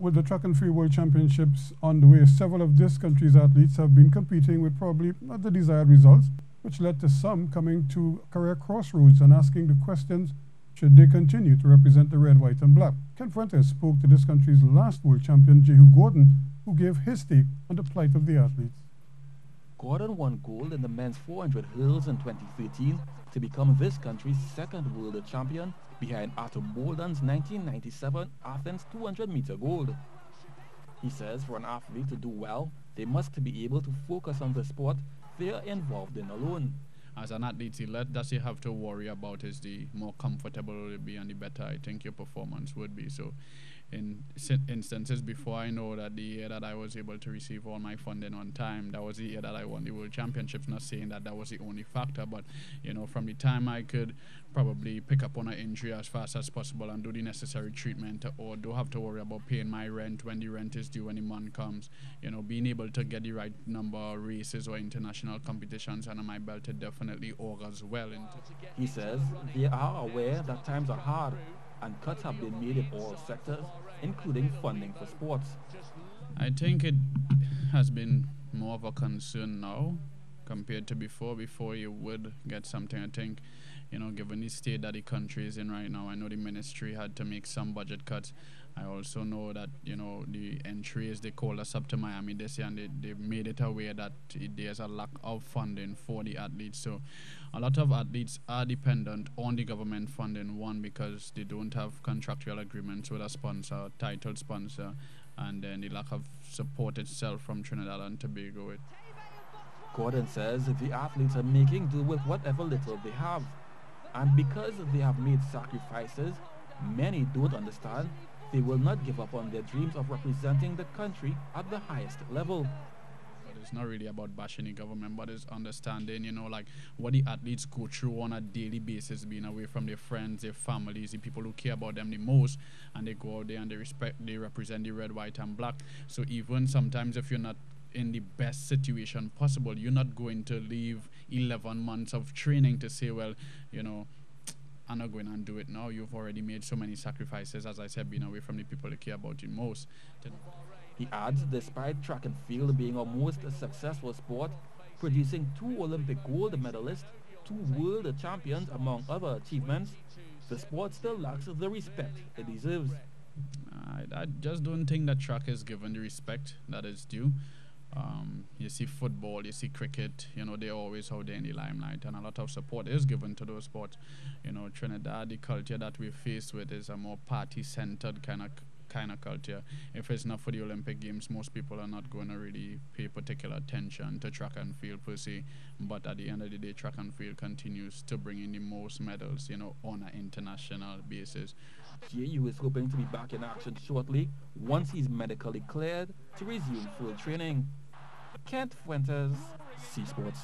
With the Track and Field World Championships on the way, several of this country's athletes have been competing with probably not the desired results, which led to some coming to career crossroads and asking the questions, should they continue to represent the red, white and black? Ken Fuentes spoke to this country's last world champion, Jehue Gordon, who gave his take on the plight of the athletes. Gordon won gold in the men's 400 hurdles in 2013 to become this country's second world champion, behind Arthur Bolden's 1997 Athens 200-meter gold. He says for an athlete to do well, they must be able to focus on the sport they are involved in alone. As an athlete, the less that you have to worry about is the more comfortable it will be and the better I think your performance would be. So in instances before, I know that the year that I was able to receive all my funding on time, that was the year that I won the World Championships. Not saying that that was the only factor, but you know, from the time I could probably pick up on an injury as fast as possible and do the necessary treatment, or don't have to worry about paying my rent when the rent is due when the month comes, you know, being able to get the right number of races or international competitions under my belt, it definitely augurs well into. He says they are aware that times are hard and cuts have been made in all sectors, including funding for sports. I think it has been more of a concern now compared to before. Before you would get something, I think, you know, given the state that the country is in right now, I know the ministry had to make some budget cuts. I also know that, you know, the entries, they called us up to Miami this year and they made it aware that there's a lack of funding for the athletes. So a lot of athletes are dependent on the government funding, one, because they don't have contractual agreements with a sponsor, title sponsor, and then the lack of support itself from Trinidad and Tobago. Gordon says the athletes are making do with whatever little they have. And because they have made sacrifices, many don't understand they will not give up on their dreams of representing the country at the highest level. But it's not really about bashing the government, but it's understanding, you know, like what the athletes go through on a daily basis, being away from their friends, their families, the people who care about them the most, and they go out there and they represent the red, white and black. So even sometimes if you're not in the best situation possible, you're not going to leave 11 months of training to say, well, you know, I'm not going and do it now. You've already made so many sacrifices, as I said, being away from the people that care about you most. He adds, despite track and field being a most successful sport, producing 2 Olympic gold medalists, 2 world champions, among other achievements, the sport still lacks the respect it deserves. I just don't think that track is given the respect that is due. You see football, you see cricket, you know, they're always out there in the limelight, and a lot of support is given to those sports. You know, Trinidad, the culture that we're faced with is a more party-centered kind of culture. If it's not for the Olympic Games, most people are not going to really pay particular attention to track and field per se. But at the end of the day, track and field continues to bring in the most medals, you know, on an international basis. Jehue is hoping to be back in action shortly once he's medically cleared to resume full training. Kent Fuentes, C Sports.